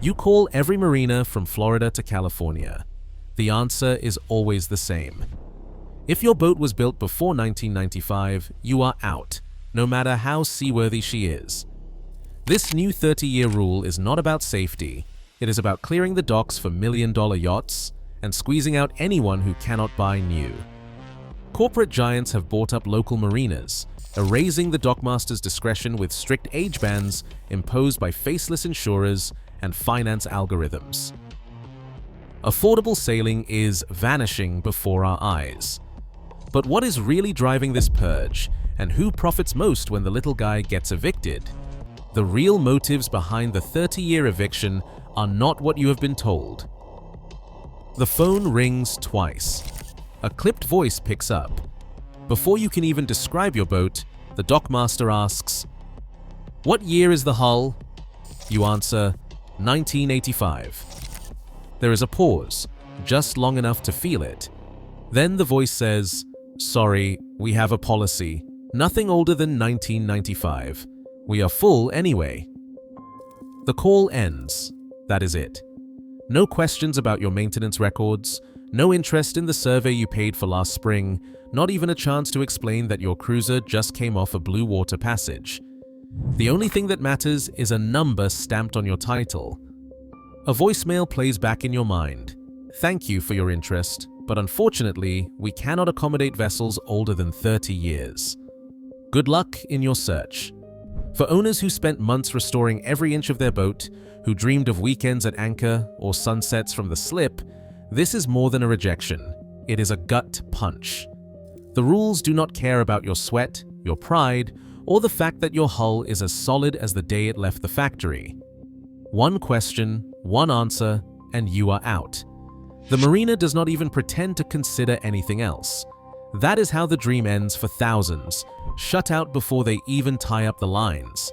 You call every marina from Florida to California. The answer is always the same. If your boat was built before 1995, you are out, no matter how seaworthy she is. This new 30-year rule is not about safety. It is about clearing the docks for million-dollar yachts and squeezing out anyone who cannot buy new. Corporate giants have bought up local marinas, erasing the dockmaster's discretion with strict age bans imposed by faceless insurers and finance algorithms. Affordable sailing is vanishing before our eyes. But what is really driving this purge, and who profits most when the little guy gets evicted? The real motives behind the 30-year eviction are not what you have been told. The phone rings twice. A clipped voice picks up. Before you can even describe your boat, the dockmaster asks, "What year is the hull?" You answer, 1985. There is a pause, just long enough to feel it. Then the voice says, "Sorry, we have a policy. Nothing older than 1995. We are full anyway." The call ends. That is it. No questions about your maintenance records, no interest in the survey you paid for last spring, not even a chance to explain that your cruiser just came off a blue water passage. The only thing that matters is a number stamped on your title. A voicemail plays back in your mind. "Thank you for your interest, but unfortunately, we cannot accommodate vessels older than 30 years. Good luck in your search." For owners who spent months restoring every inch of their boat, who dreamed of weekends at anchor or sunsets from the slip, this is more than a rejection. It is a gut punch. The rules do not care about your sweat, your pride, or the fact that your hull is as solid as the day it left the factory. One question, one answer, and you are out. The marina does not even pretend to consider anything else. That is how the dream ends for thousands, shut out before they even tie up the lines.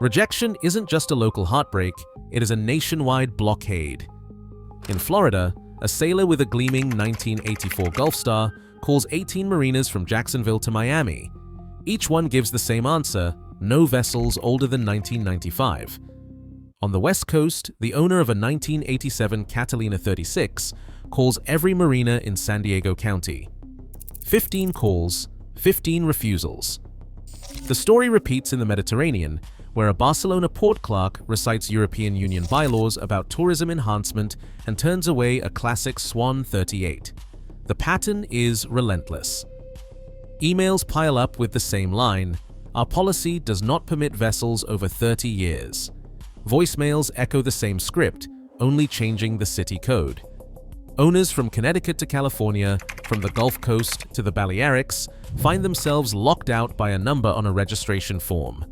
Rejection isn't just a local heartbreak, it is a nationwide blockade. In Florida, a sailor with a gleaming 1984 Gulf Star calls 18 marinas from Jacksonville to Miami. Each one gives the same answer: no vessels older than 1995. On the West Coast, the owner of a 1987 Catalina 36 calls every marina in San Diego County. 15 calls, 15 refusals. The story repeats in the Mediterranean, where a Barcelona port clerk recites European Union bylaws about tourism enhancement and turns away a classic Swan 38. The pattern is relentless. Emails pile up with the same line: "Our policy does not permit vessels over 30 years." Voicemails echo the same script, only changing the city code. Owners from Connecticut to California, from the Gulf Coast to the Balearics, find themselves locked out by a number on a registration form.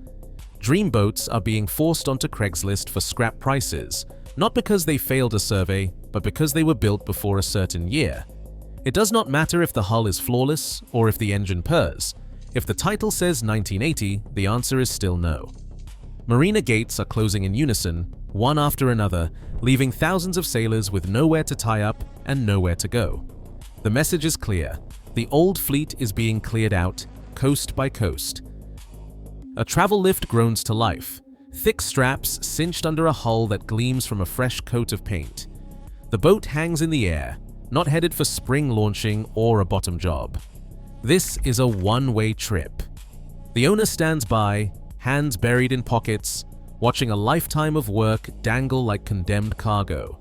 Dream boats are being forced onto Craigslist for scrap prices, not because they failed a survey, but because they were built before a certain year. It does not matter if the hull is flawless or if the engine purrs. If the title says 1980, the answer is still no. Marina gates are closing in unison, one after another, leaving thousands of sailors with nowhere to tie up and nowhere to go. The message is clear: the old fleet is being cleared out, coast by coast. A travel lift groans to life, thick straps cinched under a hull that gleams from a fresh coat of paint. The boat hangs in the air, not headed for spring launching or a bottom job. This is a one-way trip. The owner stands by, hands buried in pockets, watching a lifetime of work dangle like condemned cargo.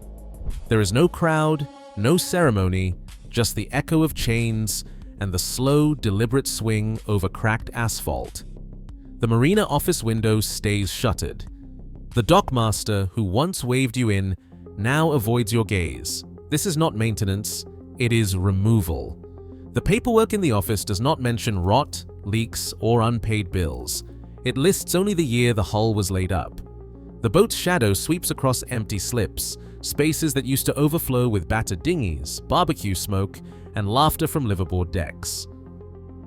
There is no crowd, no ceremony, just the echo of chains and the slow, deliberate swing over cracked asphalt. The marina office window stays shuttered. The dockmaster who once waved you in now avoids your gaze. This is not maintenance, it is removal. The paperwork in the office does not mention rot, leaks, or unpaid bills. It lists only the year the hull was laid up. The boat's shadow sweeps across empty slips, spaces that used to overflow with battered dinghies, barbecue smoke, and laughter from liveaboard decks.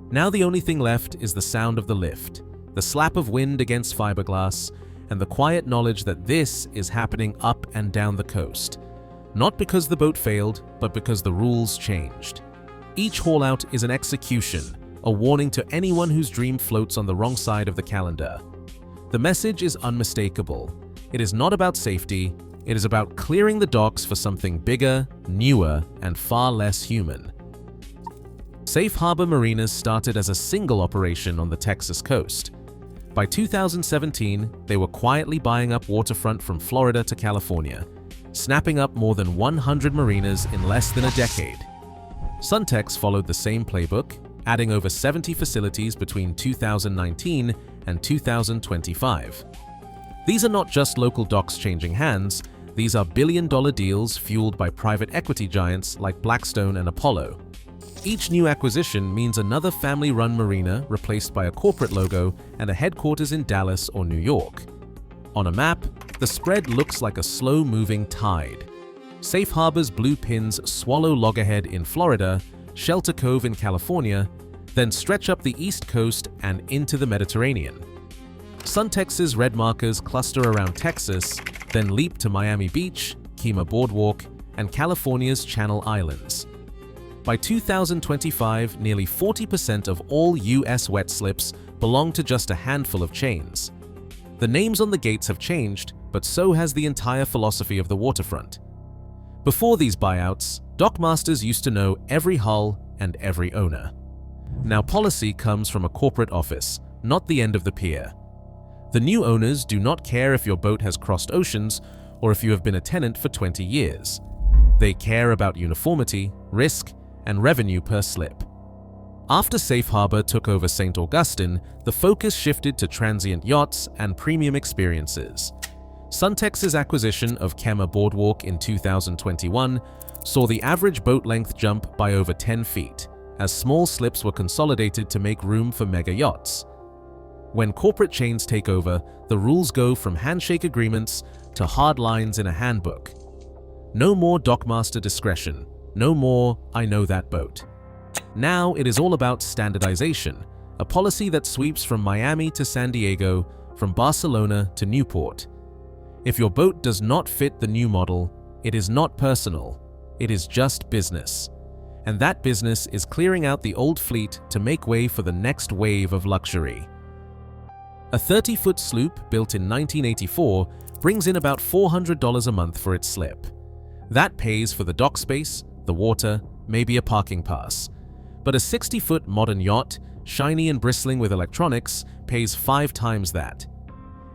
Now the only thing left is the sound of the lift, the slap of wind against fiberglass, and the quiet knowledge that this is happening up and down the coast. Not because the boat failed, but because the rules changed. Each haul-out is an execution, a warning to anyone whose dream floats on the wrong side of the calendar. The message is unmistakable. It is not about safety, it is about clearing the docks for something bigger, newer, and far less human. Safe harbor marinas started as a single operation on the Texas coast. By 2017, they were quietly buying up waterfront from Florida to California, snapping up more than 100 marinas in less than a decade. Suntex followed the same playbook, adding over 70 facilities between 2019 and 2025. These are not just local docks changing hands, these are billion-dollar deals fueled by private equity giants like Blackstone and Apollo. Each new acquisition means another family-run marina replaced by a corporate logo and a headquarters in Dallas or New York. On a map, the spread looks like a slow-moving tide. Safe Harbor's blue pins swallow Loggerhead in Florida, Shelter Cove in California, then stretch up the East Coast and into the Mediterranean. Suntex's red markers cluster around Texas, then leap to Miami Beach, Kemah Boardwalk, and California's Channel Islands. By 2025, nearly 40% of all U.S. wet slips belong to just a handful of chains. The names on the gates have changed, but so has the entire philosophy of the waterfront. Before these buyouts, dockmasters used to know every hull and every owner. Now policy comes from a corporate office, not the end of the pier. The new owners do not care if your boat has crossed oceans or if you have been a tenant for 20 years. They care about uniformity, risk, and revenue per slip. After Safe Harbor took over St. Augustine, the focus shifted to transient yachts and premium experiences. Suntex's acquisition of Kemah Boardwalk in 2021 saw the average boat length jump by over 10 feet, as small slips were consolidated to make room for mega yachts. When corporate chains take over, the rules go from handshake agreements to hard lines in a handbook. No more dockmaster discretion. No more, I know that boat. Now it is all about standardization, a policy that sweeps from Miami to San Diego, from Barcelona to Newport. If your boat does not fit the new model, it is not personal, it is just business. And that business is clearing out the old fleet to make way for the next wave of luxury. A 30-foot sloop built in 1984 brings in about $400 a month for its slip. That pays for the dock space, the water, maybe a parking pass. But a 60-foot modern yacht, shiny and bristling with electronics, pays 5 times that.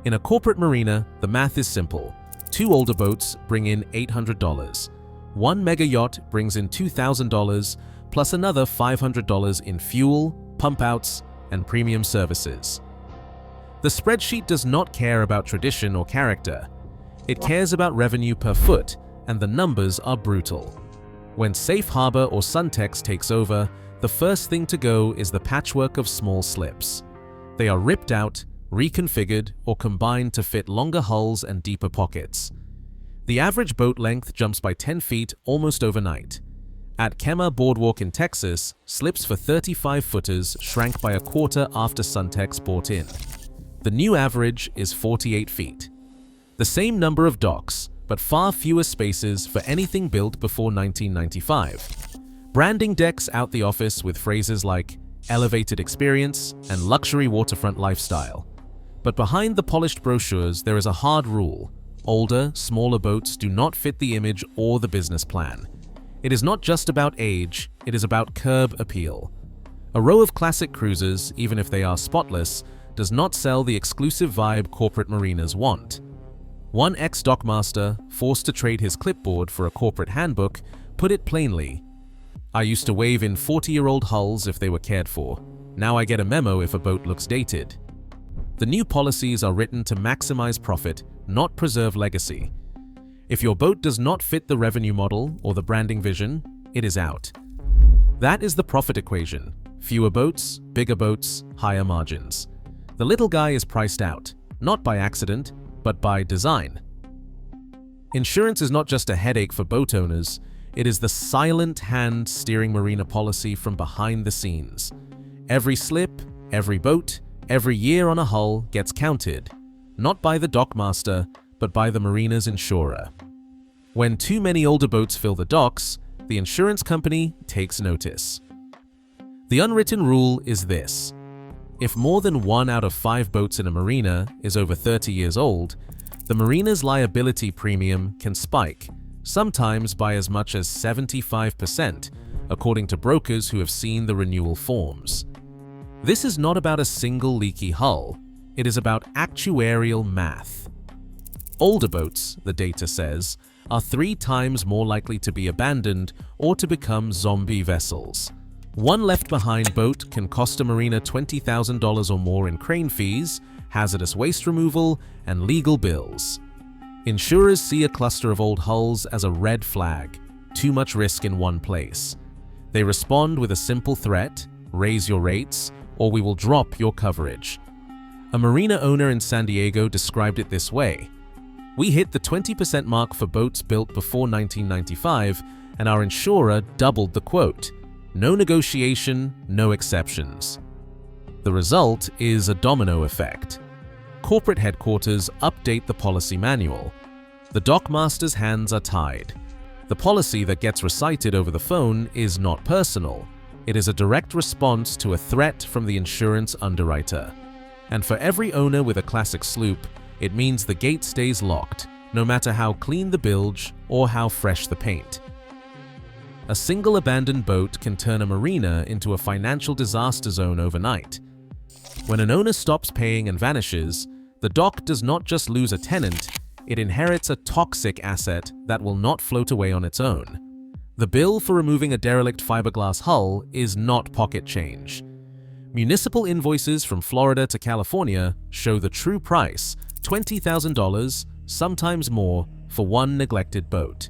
In a corporate marina, the math is simple. 2 older boats bring in $800. 1 mega yacht brings in $2,000, plus another $500 in fuel, pump-outs, and premium services. The spreadsheet does not care about tradition or character. It cares about revenue per foot, and the numbers are brutal. When Safe Harbor or Suntex takes over, the first thing to go is the patchwork of small slips. They are ripped out, reconfigured, or combined to fit longer hulls and deeper pockets. The average boat length jumps by 10 feet almost overnight. At Kemah Boardwalk in Texas, slips for 35-footers shrank by a quarter after Suntex bought in. The new average is 48 feet. The same number of docks, but far fewer spaces for anything built before 1995. Branding decks out the office with phrases like elevated experience and luxury waterfront lifestyle. But behind the polished brochures, there is a hard rule. Older, smaller boats do not fit the image or the business plan. It is not just about age, it is about curb appeal. A row of classic cruisers, even if they are spotless, does not sell the exclusive vibe corporate marinas want. One ex-dockmaster, forced to trade his clipboard for a corporate handbook, put it plainly, "I used to wave in 40-year-old hulls if they were cared for. Now I get a memo if a boat looks dated." The new policies are written to maximize profit, not preserve legacy. If your boat does not fit the revenue model or the branding vision, it is out. That is the profit equation. Fewer boats, bigger boats, higher margins. The little guy is priced out, not by accident, but by design. Insurance is not just a headache for boat owners, it is the silent hand steering marina policy from behind the scenes. Every slip, every boat, every year on a hull gets counted, not by the dockmaster, but by the marina's insurer. When too many older boats fill the docks, the insurance company takes notice. The unwritten rule is this: if more than 1 out of 5 boats in a marina is over 30 years old, The marina's liability premium can spike, sometimes by as much as 75%, according to brokers who have seen the renewal forms. This is not about a single leaky hull, it is about actuarial math. Older boats, the data says, are 3 times more likely to be abandoned or to become zombie vessels. One left-behind boat can cost a marina $20,000 or more in crane fees, hazardous waste removal, and legal bills. Insurers see a cluster of old hulls as a red flag, too much risk in one place. They respond with a simple threat: raise your rates, or we will drop your coverage. A marina owner in San Diego described it this way: "We hit the 20% mark for boats built before 1995, and our insurer doubled the quote. No negotiation, no exceptions." The result is a domino effect. Corporate headquarters update the policy manual. The dockmaster's hands are tied. The policy that gets recited over the phone is not personal. It is a direct response to a threat from the insurance underwriter. And for every owner with a classic sloop, it means the gate stays locked, no matter how clean the bilge or how fresh the paint. A single abandoned boat can turn a marina into a financial disaster zone overnight. When an owner stops paying and vanishes, the dock does not just lose a tenant, it inherits a toxic asset that will not float away on its own. The bill for removing a derelict fiberglass hull is not pocket change. Municipal invoices from Florida to California show the true price: $20,000, sometimes more, for one neglected boat.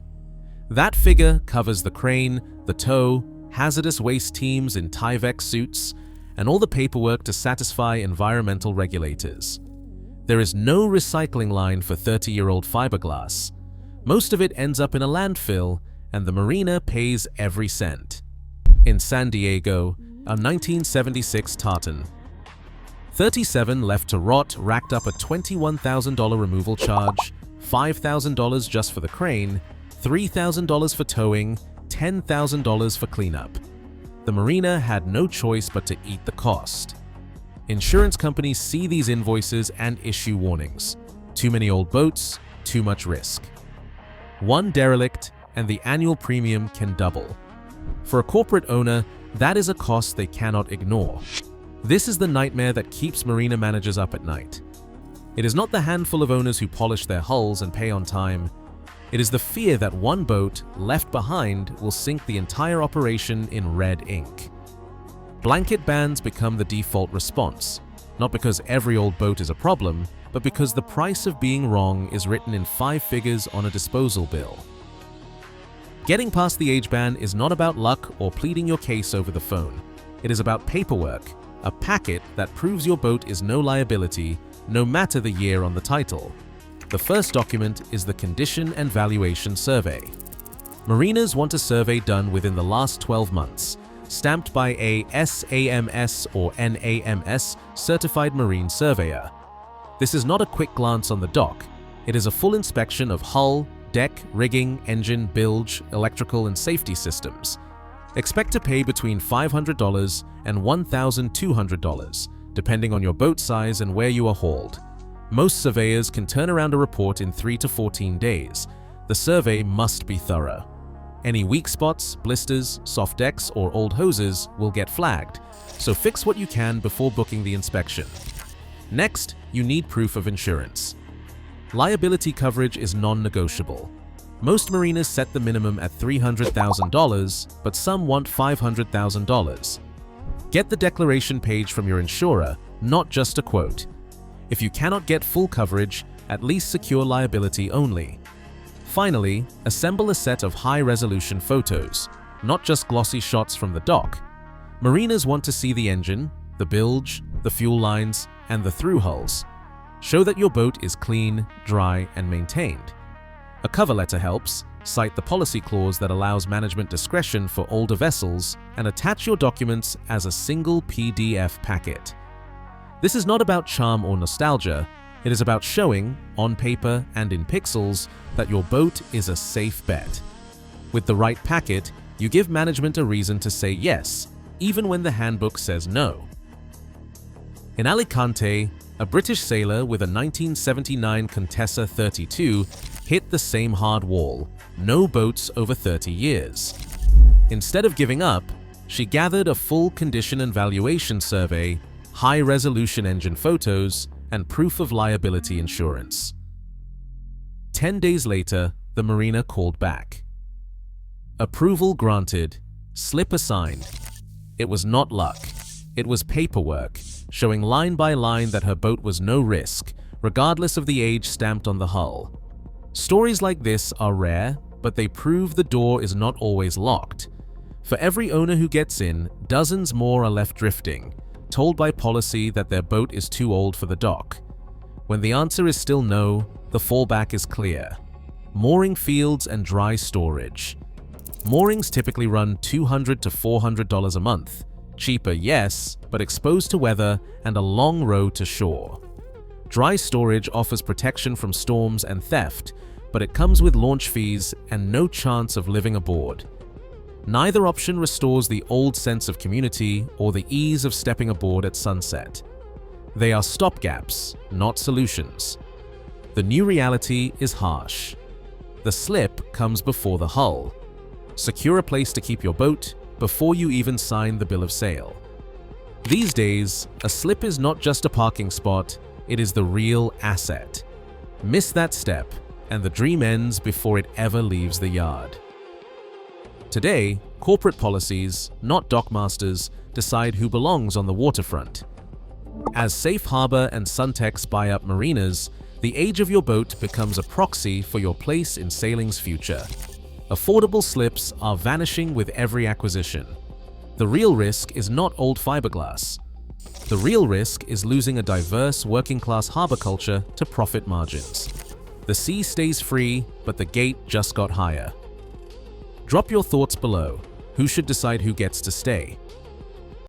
That figure covers the crane, the tow, hazardous waste teams in Tyvek suits, and all the paperwork to satisfy environmental regulators. There is no recycling line for 30-year-old fiberglass. Most of it ends up in a landfill, and the marina pays every cent. In San Diego, a 1976 tartan. 37 left to rot racked up a $21,000 removal charge, $5,000 just for the crane, $3,000 for towing, $10,000 for cleanup. The marina had no choice but to eat the cost. Insurance companies see these invoices and issue warnings. Too many old boats, too much risk. One derelict, and the annual premium can double. For a corporate owner, that is a cost they cannot ignore. This is the nightmare that keeps marina managers up at night. It is not the handful of owners who polish their hulls and pay on time. It is the fear that one boat left behind will sink the entire operation in red ink. Blanket bans become the default response, not because every old boat is a problem, but because the price of being wrong is written in 5 figures on a disposal bill. Getting past the age ban is not about luck or pleading your case over the phone. It is about paperwork, a packet that proves your boat is no liability, no matter the year on the title. The first document is the Condition and Valuation Survey. Marinas want a survey done within the last 12 months, stamped by a SAMS or NAMS certified marine surveyor. This is not a quick glance on the dock. It is a full inspection of hull, deck, rigging, engine, bilge, electrical, and safety systems. Expect to pay between $500 and $1,200, depending on your boat size and where you are hauled. Most surveyors can turn around a report in 3 to 14 days. The survey must be thorough. Any weak spots, blisters, soft decks, or old hoses will get flagged, so fix what you can before booking the inspection. Next, you need proof of insurance. Liability coverage is non-negotiable. Most marinas set the minimum at $300,000, but some want $500,000. Get the declaration page from your insurer, not just a quote. If you cannot get full coverage, at least secure liability only. Finally, assemble a set of high-resolution photos, not just glossy shots from the dock. Marinas want to see the engine, the bilge, the fuel lines, and the through hulls. Show that your boat is clean, dry, and maintained. A cover letter helps. Cite the policy clause that allows management discretion for older vessels, and attach your documents as a single PDF packet. This is not about charm or nostalgia. It is about showing, on paper and in pixels, that your boat is a safe bet. With the right packet, you give management a reason to say yes, even when the handbook says no. In Alicante, A British sailor with a 1979 Contessa 32 hit the same hard wall: no boats over 30 years. Instead of giving up, she gathered a full condition and valuation survey, high-resolution engine photos, and proof of liability insurance. 10 days later, the marina called back. Approval granted, slip assigned. It was not luck. It was paperwork, showing line by line that her boat was no risk, regardless of the age stamped on the hull. Stories like this are rare, but they prove the door is not always locked. For every owner who gets in, dozens more are left drifting, told by policy that their boat is too old for the dock. When the answer is still no, the fallback is clear: mooring fields and dry storage. Moorings typically run $200 to $400 a month. Cheaper, yes, but exposed to weather and a long row to shore. Dry storage offers protection from storms and theft, but it comes with launch fees and no chance of living aboard. Neither option restores the old sense of community or the ease of stepping aboard at sunset. They are stopgaps, not solutions. The new reality is harsh. The slip comes before the hull. Secure a place to keep your boat before you even sign the bill of sale. These days, a slip is not just a parking spot, it is the real asset. Miss that step, and the dream ends before it ever leaves the yard. Today, corporate policies, not dockmasters, decide who belongs on the waterfront. As Safe Harbor and Suntex buy up marinas, the age of your boat becomes a proxy for your place in sailing's future. Affordable slips are vanishing with every acquisition. The real risk is not old fiberglass. The real risk is losing a diverse working-class harbor culture to profit margins. The sea stays free, but the gate just got higher. Drop your thoughts below. Who should decide who gets to stay?